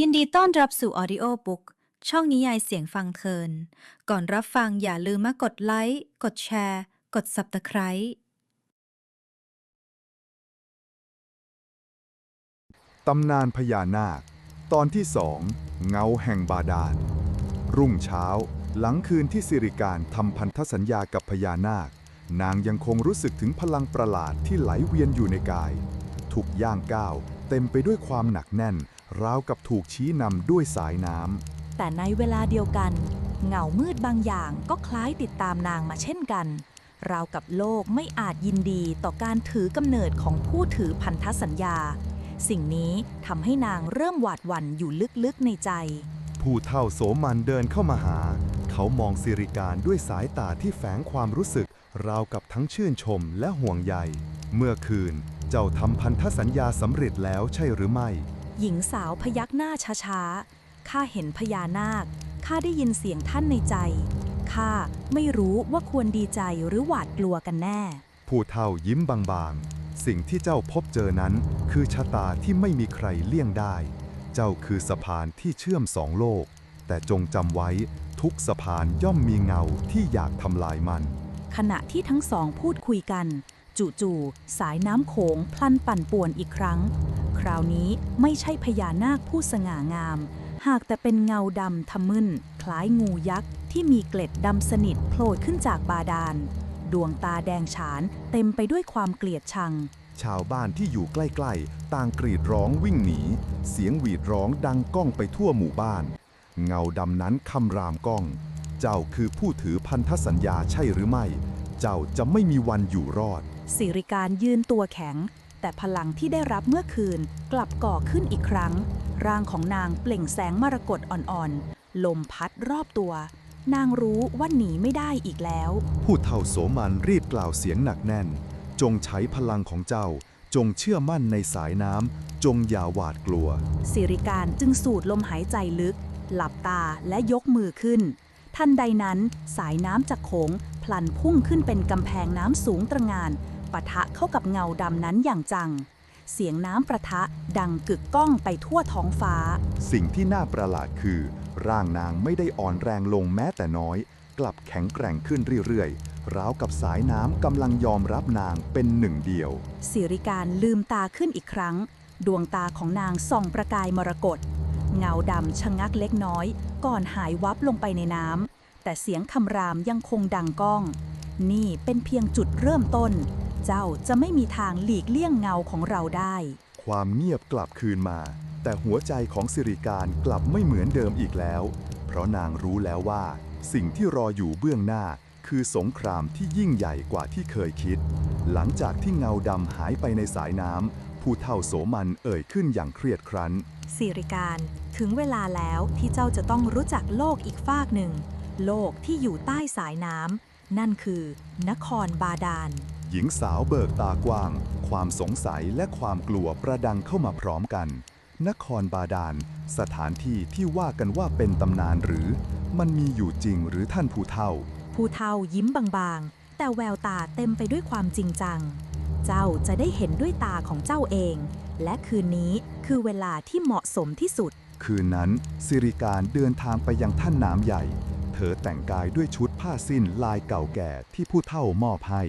ยินดีต้อนรับสู่ Audio Book ช่องนิยายเสียงฟังเพลินก่อนรับฟังอย่าลืมกดไลค์ กดแชร์ กด Subscribe ตำนานพญานาคตอนที่สองเงาแห่งบาดาลรุ่งเช้าหลังคืนที่สิริการทำพันธสัญญากับพญานาคนางยังคงรู้สึกถึงพลังประหลาดที่ไหลเวียนอยู่ในกายทุกย่างก้าวเต็มไปด้วยความหนักแน่นราวกับถูกชี้นำด้วยสายน้ำแต่ในเวลาเดียวกันเงามืดบางอย่างก็คล้ายติดตามนางมาเช่นกันราวกับโลกไม่อาจยินดีต่อการถือกำเนิดของผู้ถือพันธสัญญาสิ่งนี้ทำให้นางเริ่มหวาดหวั่นอยู่ลึกๆในใจผู้เฒ่าโสมันเดินเข้ามาหาเขามองสิริการด้วยสายตาที่แฝงความรู้สึกราวกับทั้งชื่นชมและห่วงใยเมื่อคืนเจ้าทำพันธสัญญาสำเร็จแล้วใช่หรือไม่หญิงสาวพยักหน้าช้าๆข้าเห็นพญานาคข้าได้ยินเสียงท่านในใจข้าไม่รู้ว่าควรดีใจหรือหวาดกลัวกันแน่ผู้เฒ่ายิ้มบางๆสิ่งที่เจ้าพบเจอนั้นคือชะตาที่ไม่มีใครเลี่ยงได้เจ้าคือสะพานที่เชื่อมสองโลกแต่จงจำไว้ทุกสะพานย่อมมีเงาที่อยากทำลายมันขณะที่ทั้งสองพูดคุยกันจู่ๆสายน้ำโขงพลันปั่นป่วนอีกครั้งคราวนี้ไม่ใช่พญานาคผู้สง่างามหากแต่เป็นเงาดำทะมึนคล้ายงูยักษ์ที่มีเกล็ดดำสนิทโผล่ขึ้นจากบาดาลดวงตาแดงฉานเต็มไปด้วยความเกลียดชังชาวบ้านที่อยู่ใกล้ๆต่างกรีดร้องวิ่งหนีเสียงหวีดร้องดังก้องไปทั่วหมู่บ้านเงาดำนั้นคำรามก้องเจ้าคือผู้ถือพันธสัญญาใช่หรือไม่เจ้าจะไม่มีวันอยู่รอดสิริการยืนตัวแข็งแต่พลังที่ได้รับเมื่อคืนกลับก่อขึ้นอีกครั้งร่างของนางเปล่งแสงมรกตอ่อนๆลมพัดรอบตัวนางรู้ว่าหนีไม่ได้อีกแล้วผู้เฒ่าโสมันรีบกล่าวเสียงหนักแน่นจงใช้พลังของเจ้าจงเชื่อมั่นในสายน้ำจงอย่าหวาดกลัวสิริการจึงสูดลมหายใจลึกหลับตาและยกมือขึ้นทันใดนั้นสายน้ำจากโขงพลันพุ่งขึ้นเป็นกำแพงน้ำสูงตระหง่านปะทะเข้ากับเงาดำนั้นอย่างจังเสียงน้ำประทะดังกึกก้องไปทั่วท้องฟ้าสิ่งที่น่าประหลาดคือร่างนางไม่ได้อ่อนแรงลงแม้แต่น้อยกลับแข็งแกร่งขึ้นเรื่อยๆราวกับสายน้ำกำลังยอมรับนางเป็นหนึ่งเดียวสิริการลืมตาขึ้นอีกครั้งดวงตาของนางส่องประกายมรกตเงาดำชะงักเล็กน้อยก่อนหายวับลงไปในน้ำแต่เสียงคำรามยังคงดังก้องนี่เป็นเพียงจุดเริ่มต้นเจ้าจะไม่มีทางหลีกเลี่ยงเงาของเราได้ความเงียบกลับคืนมาแต่หัวใจของสิริการกลับไม่เหมือนเดิมอีกแล้วเพราะนางรู้แล้วว่าสิ่งที่รออยู่เบื้องหน้าคือสงครามที่ยิ่งใหญ่กว่าที่เคยคิดหลังจากที่เงาดำหายไปในสายน้ำผู้เฒ่าโสมันเอ่ยขึ้นอย่างเครียดครั้นสิริการถึงเวลาแล้วที่เจ้าจะต้องรู้จักโลกอีกฟากหนึ่งโลกที่อยู่ใต้สายน้ำนั่นคือนครบาดาลหญิงสาวเบิกตากว้างความสงสัยและความกลัวประดังเข้ามาพร้อมกันนครบาดาลสถานที่ที่ว่ากันว่าเป็นตำนานหรือมันมีอยู่จริงหรือท่านผู้เฒ่าผู้เฒ่ายิ้มบางๆแต่แววตาเต็มไปด้วยความจริงจังเจ้าจะได้เห็นด้วยตาของเจ้าเองและคืนนี้คือเวลาที่เหมาะสมที่สุดคืนนั้นสิริการเดินทางไปยังท่านน้ำใหญ่เธอแต่งกายด้วยชุดผ้าสิ้นลายเก่าแก่ที่ผู้เฒ่ามอบให้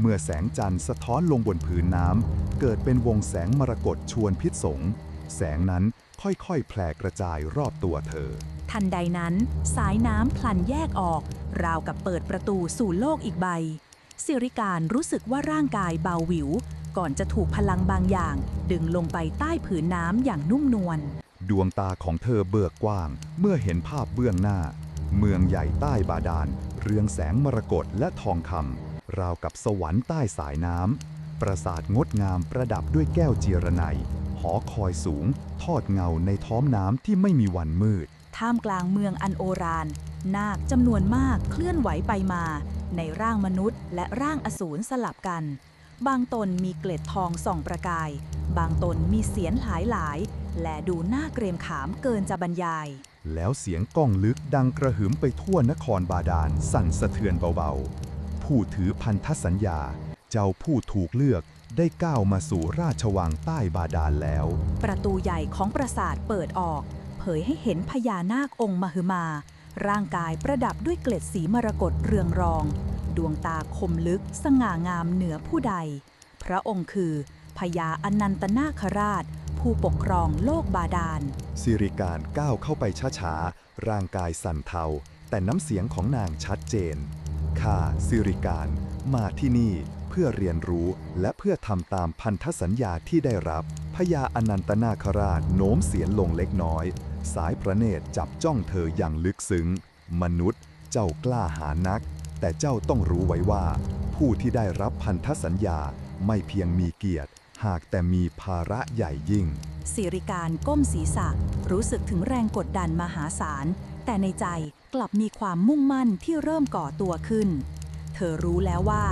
เมื่อแสงจันทร์สะท้อนลงบนผืนน้ำเกิดเป็นวงแสงมรกตชวนพิษสงแสงนั้นค่อยๆแผ่กระจายรอบตัวเธอทันใดนั้นสายน้ำพลันแยกออกราวกับเปิดประตูสู่โลกอีกใบสิริการรู้สึกว่าร่างกายเบาหวิวก่อนจะถูกพลังบางอย่างดึงลงไปใต้ผืนน้ำอย่างนุ่มนวลดวงตาของเธอเบิกกว้างเมื่อเห็นภาพเบื้องหน้าเมืองใหญ่ใต้บาดาลเรืองแสงมรกตและทองคำราวกับสวรรค์ใต้สายน้ำปราสาทงดงามประดับด้วยแก้วเจียรไนยหอคอยสูงทอดเงาในท้องน้ำที่ไม่มีวันมืดท่ามกลางเมืองอันโอฬารนาคจำนวนมากเคลื่อนไหวไปมาในร่างมนุษย์และร่างอสูรสลับกันบางตนมีเกล็ดทองส่องประกายบางตนมีเสียนหลายและดูน่าเกรงขามเกินจะบรรยายแล้วเสียงก้องลึกดังกระหึ่มไปทั่วนครบาดาลสั่นสะเทือนเบาๆผู้ถือพันธสัญญาเจ้าผู้ถูกเลือก ได้ก้าวมาสู่ราชวังใต้บาดาลแล้ว ประตูใหญ่ของปราสาทเปิดออก เผยให้เห็นพญานาคองค์มหึมา ร่างกายประดับด้วยเกล็ดสีมรกตเรืองรอง ดวงตาคมลึกสง่างามเหนือผู้ใด พระองค์คือพญาอนันตนาคราช ผู้ปกครองโลกบาดาล สิริการก้าวเข้าไปช้าๆ ร่างกายสั่นเทา แต่น้ำเสียงของนางชัดเจน ข้าสิริการมาที่นี่เพื่อเรียนรู้และเพื่อทำตามพันธสัญญาที่ได้รับ พญาอนันตนาคราชโน้มเสียนลงเล็กน้อย สายพระเนตรจับจ้องเธออย่างลึกซึ้ง มนุษย์เจ้ากล้าหาญนัก แต่เจ้าต้องรู้ไว้ว่า ผู้ที่ได้รับพันธสัญญาไม่เพียงมีเกียรติ หากแต่มีภาระใหญ่ยิ่ง สิริการก้มศีรษะรู้สึกถึงแรงกดดันมหาศาล แต่ในใจกลับมีความมุ่งมั่นที่เริ่มก่อตัวขึ้น เธอรู้แล้วว่า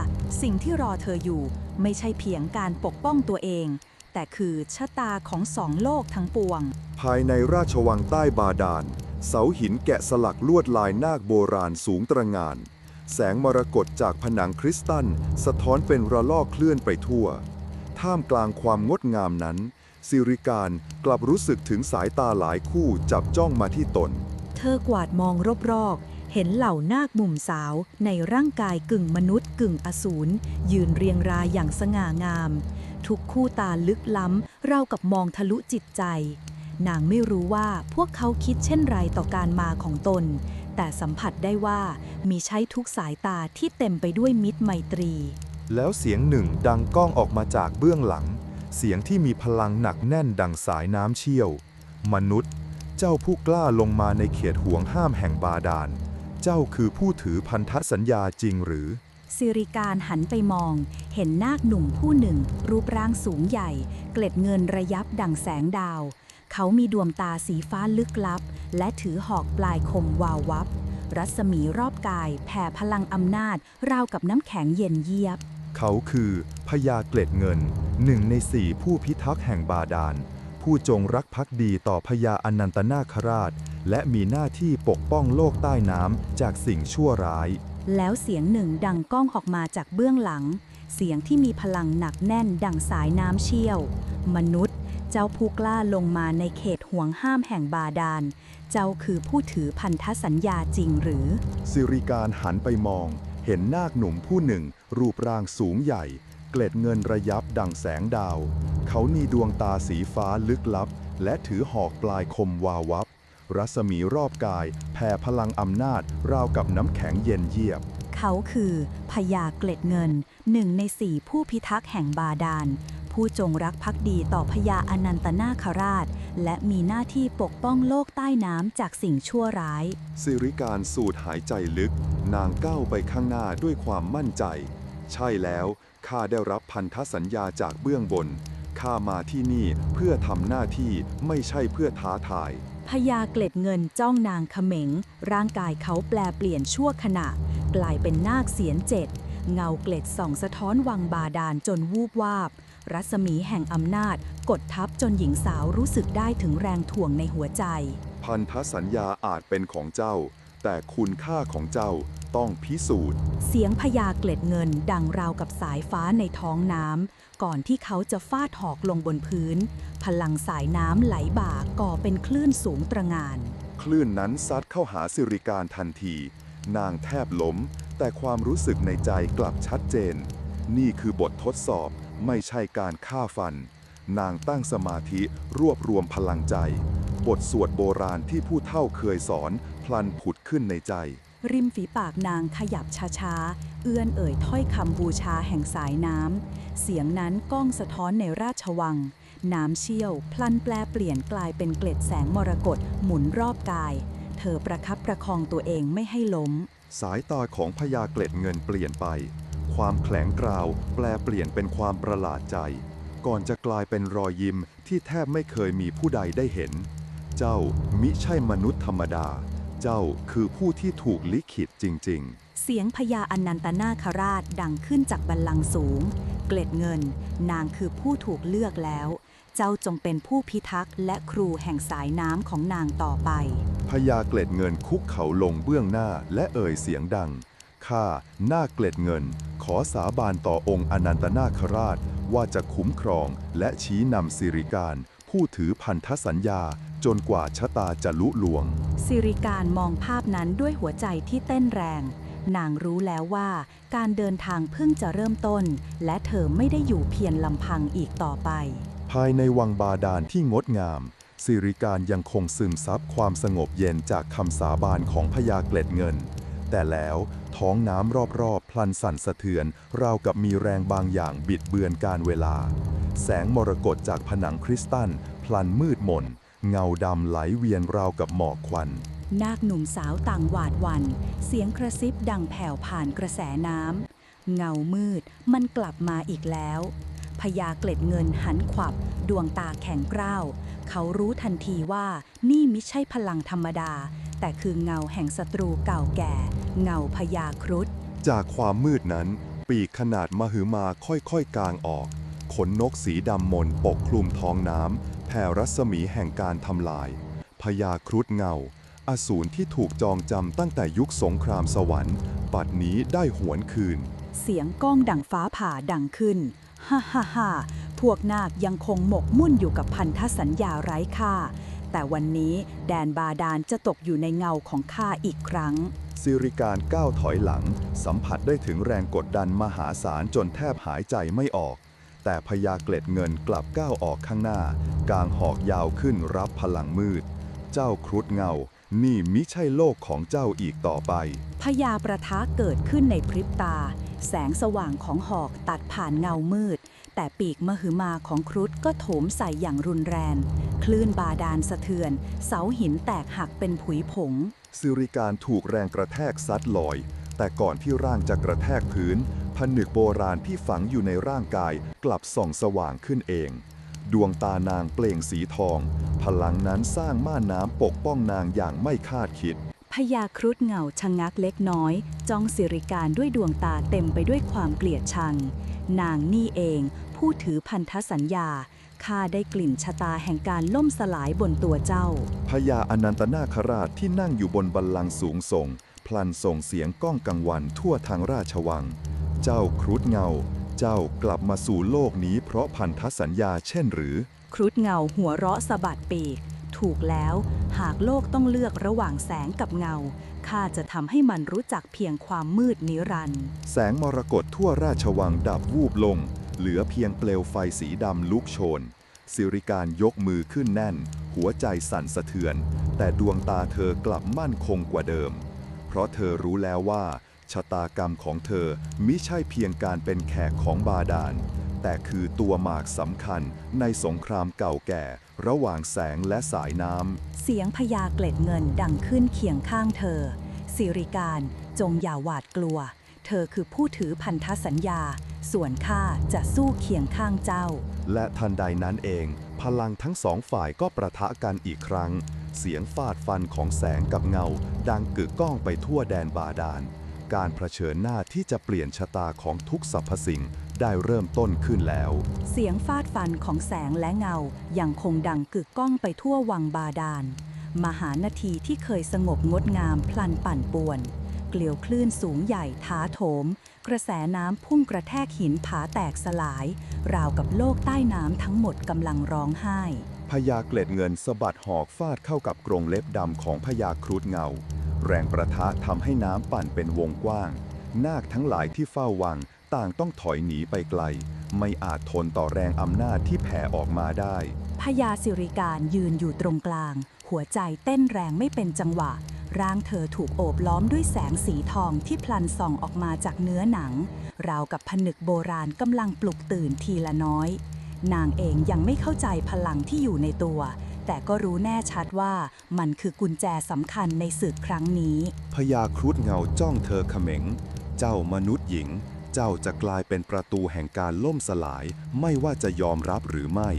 สิ่งที่รอเธออยู่ไม่ใช่เพียงการปกป้องตัวเอง แต่คือชะตาของสองโลกทั้งปวง ภายในราชวังใต้บาดาล เสาหินแกะสลักลวดลายนาคโบราณสูงตระหง่าน แสงมรกตจากผนังคริสตัลสะท้อนเป็นระลอกเคลื่อนไปทั่ว ท่ามกลางความงดงามนั้น สิริการกลับรู้สึกถึงสายตาหลายคู่จับจ้องมาที่ตน เธอกวาดมองรอบๆ เห็นเหล่านาคหนุ่มสาวในร่างกายกึ่งมนุษย์กึ่งอสูรยืนเรียงรายอย่างสง่างาม ทุกคู่ตาลึกล้ำราวกับมองทะลุจิตใจ นางไม่รู้ว่าพวกเขาคิดเช่นไรต่อการมาของตน แต่สัมผัสได้ว่ามีใช้ทุกสายตาที่เต็มไปด้วยมิตรไมตรี แล้วเสียงหนึ่งดังก้องออกมาจากเบื้องหลัง เสียงที่มีพลังหนักแน่นดังสายน้ำเชี่ยว มนุษย์ เจ้าผู้กล้าลงมาในเขตห่วงห้ามแห่งบาดาล เจ้าคือผู้ถือพันธสัญญาจริงหรือ สิริการหันไปมอง เห็นนาคหนุ่มผู้หนึ่ง รูปร่างสูงใหญ่ เกล็ดเงินระยับดั่งแสงดาว เขามีดวงตาสีฟ้าลึกลับ และถือหอกปลายคมวาววับ รัศมีรอบกายแผ่พลังอำนาจ ราวกับน้ำแข็งเย็นเยียบ เขาคือพญาเกล็ดเงินหนึ่งในสี่ผู้พิทักษ์แห่งบาดาล ผู้จงรักภักดีต่อพญาอนันตนาคราช และมีหน้าที่ปกป้องโลกใต้น้ำจากสิ่งชั่วร้าย แล้วเสียงหนึ่งดังก้องออกมาจากเบื้องหลัง เสียงที่มีพลังหนักแน่นดังสายน้ำเชี่ยว มนุษย์ เจ้าผู้กล้าลงมาในเขตห่วงห้ามแห่งบาดาล เจ้าคือผู้ถือพันธสัญญาจริงหรือ สิริการหันไปมอง เห็นนาคหนุ่มผู้หนึ่ง รูปร่างสูงใหญ่ เกล็ดเงินระยับดังแสงดาว เขามีดวงตาสีฟ้าลึกลับ และถือหอกปลายคมวาววับ รัศมีรอบกายแผ่พลังอำนาจราวกับน้ำแข็งเย็นเยียบ เขาคือพญาเกล็ดเงินหนึ่งในสี่ผู้พิทักษ์แห่งบาดาล ผู้จงรักภักดีต่อพญาอนันตนาคราช และมีหน้าที่ปกป้องโลกใต้น้ำจากสิ่งชั่วร้าย สิริการสูดหายใจลึก นางก้าวไปข้างหน้าด้วยความมั่นใจ ใช่แล้วข้าได้รับพันธสัญญาจากเบื้องบนข้ามาที่นี่เพื่อทำหน้าที่ไม่ใช่เพื่อท้าทาย พญาเกล็ดเงินจ้องนางเขม็ง ร่างกายเขาแปลเปลี่ยนชั่วขณะ กลายเป็นนาคเสียนเจ็ด เงาเกล็ดส่องสะท้อนวังบาดาลจนวูบวาบ รัศมีแห่งอำนาจกดทับจนหญิงสาวรู้สึกได้ถึงแรงถ่วงในหัวใจ พันธสัญญาอาจเป็นของเจ้า แต่คุณค่าของเจ้าต้องพิสูจน์ เสียงพญาเกล็ดเงินดังราวกับสายฟ้าในท้องน้ำก่อนที่เขาจะฟาดหอกลงบนพื้น พลังสายน้ำไหลบ่าก่อเป็นคลื่นสูงตระหง่าน คลื่นนั้นซัดเข้าหาสิริการทันที นางแทบล้ม แต่ความรู้สึกในใจกลับชัดเจน นี่คือบททดสอบไม่ใช่การฆ่าฟัน นางตั้งสมาธิรวบรวมพลังใจ บทสวดโบราณที่ผู้เฒ่าเคยสอนพลันผุดขึ้นในใจ ริมฝีปากนางขยับช้าๆ เอื้อนเอ่ยถ้อยคำบูชาแห่งสายน้ำ เสียงนั้นก้องสะท้อนในราชวัง น้ำเชี่ยวพลันแปลเปลี่ยนกลายเป็นเกล็ดแสงมรกตหมุนรอบกาย เธอประคับประคองตัวเองไม่ให้ล้ม สายตาของพญาเกล็ดเงินเปลี่ยนไป ความแข็งกร้าวแปลเปลี่ยนเป็นความประหลาดใจ ก่อนจะกลายเป็นรอยยิ้มที่แทบไม่เคยมีผู้ใดได้เห็น เจ้ามิใช่มนุษย์ธรรมดา เจ้าคือผู้ที่ถูกลิขิตจริงๆ เสียงพญาอนันตนาคราชดังขึ้นจากบัลลังก์สูง เกล็ดเงิน นางคือผู้ถูกเลือกแล้ว เจ้าจงเป็นผู้พิทักษ์และครูแห่งสายน้ำของนางต่อไป พญาเกล็ดเงินคุกเข่าลงเบื้องหน้าและเอ่ยเสียงดัง ข้านาคเกล็ดเงิน ขอสาบานต่อองค์อนันตนาคราช ว่าจะคุ้มครองและชี้นำสิริการผู้ถือพันธสัญญาจนกว่าชะตาจะลุล่วง สิริการมองภาพนั้นด้วยหัวใจที่เต้นแรง นางรู้แล้วว่าการเดินทางเพิ่งจะเริ่มต้น และเธอไม่ได้อยู่เพียงลำพังอีกต่อไป ภายในวังบาดาลที่งดงามสิริการยังคงซึมซับความสงบเย็นจากคำสาบานของพญาเกล็ดเงิน แต่แล้วท้องน้ำรอบๆพลันสั่นสะเทือนราวกับมีแรงบางอย่างบิดเบือนการเวลา แสงมรกตจากผนังคริสตัลพลันมืดมนเงาดำไหลเวียนราวกับหมอกควัน นาคหนุ่มสาวต่างหวาดหวั่นเสียงกระซิบดังแผ่วผ่านกระแสน้ำเงามืดมันกลับมาอีกแล้วพญาเกล็ดเงินหันขวับดวงตาแข็งกร้าวเขารู้ทันทีว่านี่มิใช่พลังธรรมดา แต่คือเงาแห่งศัตรูเก่าแก่ เงาพญาครุฑ จากความมืดนั้นปีกขนาดมหึมาค่อยๆกางออกขนนกสีดำมนปกคลุมท้องน้ำแผ่รัศมีแห่งการทำลายพญาครุฑเงาอสูรที่ถูกจองจำตั้งแต่ยุคสงครามสวรรค์บัดนี้ได้หวนคืน เสียงก้องดังฟ้าผ่าดังขึ้นฮ่าฮ่าฮ่าพวกนาคยังคงหมกมุ่นอยู่กับพันธสัญญาไร้ค่า แต่วันนี้แดนบาดาลจะตกอยู่ในเงาของข้าอีกครั้ง สิริการก้าวถอยหลังสัมผัสได้ถึงแรงกดดันมหาศาลจนแทบหายใจไม่ออก แต่พญาเกล็ดเงินกลับก้าวออกข้างหน้ากางหอกยาวขึ้นรับพลังมืด เจ้าครุฑเงานี่มิใช่โลกของเจ้าอีกต่อไป พญาประทะเกิดขึ้นในพริบตา แสงสว่างของหอกตัดผ่านเงามืด แต่ปีกมหึมาของครุฑก็โถมใส่อย่างรุนแรงคลื่นบาดาลสะเทือน เสาหินแตกหักเป็นผุยผง สิริการถูกแรงกระแทกซัดลอย แต่ก่อนที่ร่างจะกระแทกพื้นผนึกโบราณที่ฝังอยู่ในร่างกายกลับส่องสว่างขึ้นเอง ดวงตานางเปล่งสีทอง พลังนั้นสร้างม่านน้ำปกป้องนางอย่างไม่คาดคิด พญาครุฑเงาชะงักเล็กน้อย จ้องสิริการด้วยดวงตาเต็มไปด้วยความเกลียดชัง นางนี่เองผู้ถือพันธสัญญาข้าได้กลิ่นชะตาแห่งการล่มสลายบนตัวเจ้า พญาอนันตนาคราชที่นั่งอยู่บนบัลลังก์สูงส่ง พลันส่งเสียงก้องกังวานทั่วทางราชวัง เจ้าครุฑเงา เจ้ากลับมาสู่โลกนี้เพราะพันธสัญญาเช่นหรือ ครุฑเงาหัวเราะสะบัดปีก ถูกแล้ว หากโลกต้องเลือกระหว่างแสงกับเงาข้าจะทำให้มันรู้จักเพียงความมืดนิรันดร์ แสงมรกตทั่วราชวังดับวูบลง เหลือเพียงเปลวไฟสีดำลุกโชน สิริการยกมือขึ้นแน่น หัวใจสั่นสะเทือน แต่ดวงตาเธอกลับมั่นคงกว่าเดิม เพราะเธอรู้แล้วว่าชะตากรรมของเธอมิใช่เพียงการเป็นแขกของบาดาล แต่คือตัวหมากสำคัญในสงครามเก่าแก่ ระหว่างแสงและสายน้ำ เสียงพญาเกล็ดเงินดังขึ้นเคียงข้างเธอ สิริการจงอย่าหวาดกลัว เธอคือผู้ถือพันธสัญญา ส่วนข้าจะสู้เคียงข้างเจ้า และทันใดนั้นเอง พลังทั้งสองฝ่ายก็ประทะกันอีกครั้ง เสียงฟาดฟันของแสงกับเงา ดังกึกก้องไปทั่วแดนบาดาล การเผชิญหน้าที่จะเปลี่ยนชะตาของทุกสรรพสิ่งได้เริ่มต้นขึ้นแล้ว เสียงฟาดฟันของแสงและเงายังคงดังกึกก้องไปทั่ววังบาดาล มหานาทีที่เคยสงบงดงามพลันปั่นป่วน เกลียวคลื่นสูงใหญ่ท้าโถม กระแสน้ำพุ่งกระแทกหินผาแตกสลาย ราวกับโลกใต้น้ำทั้งหมดกำลังร้องไห้ พญาเกล็ดเงินสะบัดหอกฟาดเข้ากับกรงเล็บดำของพญาครุฑเงา แรงประทะทำให้น้ำปั่นเป็นวงกว้าง นาคทั้งหลายที่เฝ้าวังต่างต้องถอยหนีไปไกล ไม่อาจทนต่อแรงอำนาจที่แผ่ออกมาได้ พญาสิริการยืนอยู่ตรงกลาง หัวใจเต้นแรงไม่เป็นจังหวะ ร่างเธอถูกโอบล้อมด้วยแสงสีทองที่พลันส่องออกมาจากเนื้อหนัง ราวกับผนึกโบราณกำลังปลุกตื่นทีละน้อย นางเองยังไม่เข้าใจพลังที่อยู่ในตัว แต่ก็รู้แน่ชัดว่ามันคือกุญแจสำคัญในศึกครั้งนี้ พญาครุฑเงาจ้องเธอเขม็ง เจ้ามนุษย์หญิง เจ้าจะกลายเป็นประตูแห่งการล่มสลาย ไม่ว่าจะยอมรับหรือไม่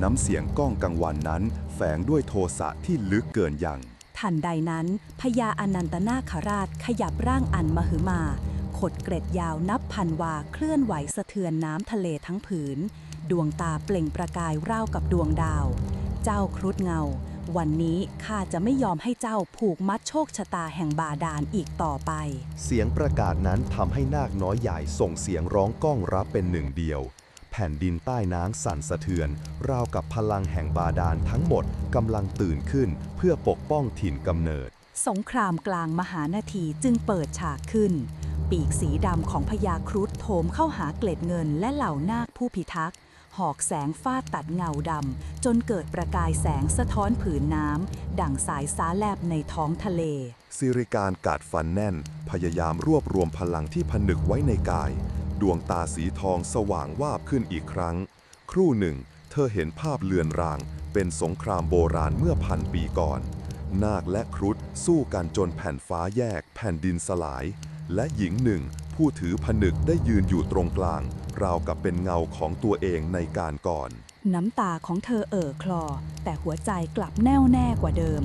น้ำเสียงก้องกังวานนั้นแฝงด้วยโทสะที่ลึกเกินยัง ทันใดนั้นพญาอนันตนาคราชขยับร่างอันมหึมา ขดเกร็ดยาวนับพันวาเคลื่อนไหวสะเทือนน้ำทะเลทั้งผืน ดวงตาเปล่งประกายร่าวกับดวงดาว เจ้าครุฑเงา วันนี้ข้าจะไม่ยอมให้เจ้าผูกมัดโชคชะตาแห่งบาดาลอีกต่อไป เสียงประกาศนั้นทำให้นาคน้อยใหญ่ส่งเสียงร้องก้องรับเป็นหนึ่งเดียว พ แผ่นดินใต้น้ำสั่นสะเทือนราวกับพลังแห่งบาดาลทั้งหมดกำลังตื่นขึ้นเพื่อปกป้องถิ่นกำเนิดสงครามกลางมหานาทีจึงเปิดฉากขึ้น ปีกสีดำของพญาครุฑโถมเข้าหาเกล็ดเงินและเหล่านาคผู้พิทักษ์หอกแสงฟาดตัดเงาดำจนเกิดประกายแสงสะท้อนผืนน้ำดั่งสายฟ้าแลบในท้องทะเลสิริการกัดฟันแน่นพยายามรวบรวมพลังที่ผนึกไว้ในกายดวงตาสีทองสว่างวาบขึ้นอีกครั้งครู่หนึ่งเธอเห็นภาพเลือนรางเป็นสงครามโบราณเมื่อพันปีก่อนนาคและครุฑสู้กันจนแผ่นฟ้าแยกแผ่นดินสลายและหญิงหนึ่งผู้ถือผนึกได้ยืนอยู่ตรงกลางราวกับเป็นเงาของตัวเองในการก่อนน้ำตาของเธอคลอแต่หัวใจกลับแน่วแน่กว่าเดิม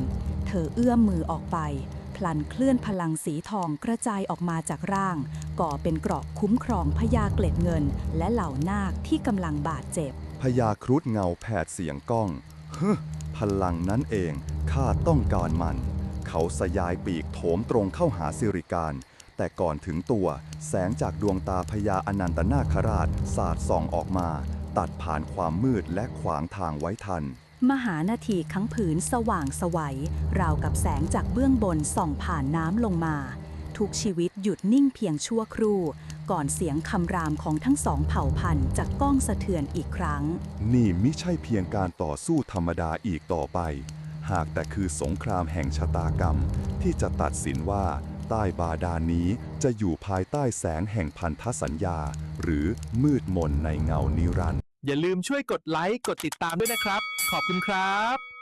เธอเอื้อมมือออกไปพลันเคลื่อนพลังสีทองกระจายออกมาจากร่างก่อเป็นเกราะคุ้มครองพญาเกล็ดเงินและเหล่านาคที่กำลังบาดเจ็บพญาครุฑเงาแผดเสียงก้องพลังนั้นเองข้าต้องการมันเขาสยายปีกโถมตรงเข้าหาสิริการแต่ก่อนถึงตัวแสงจากดวงตาพญาอนันตนาคราชสาดส่องออกมาตัดผ่านความมืดและขวางทางไว้ทันมหานาทีทั้งผืนสว่างไสวราวกับแสงจากเบื้องบนส่องผ่านน้ำลงมาทุกชีวิตหยุดนิ่งเพียงชั่วครู่ก่อนเสียงคำรามของทั้งสองเผ่าพันธุ์จะก้องสะเทือนอีกครั้งนี่มิใช่เพียงการต่อสู้ธรรมดาอีกต่อไปหากแต่คือสงครามแห่งชะตากรรมที่จะตัดสินว่าใต้บาดาลนี้จะอยู่ภายใต้แสงแห่งพันธสัญญาหรือมืดมนในเงานิรันดร์อย่าลืมช่วยกดไลค์กดติดตามด้วยนะครับขอบคุณครับ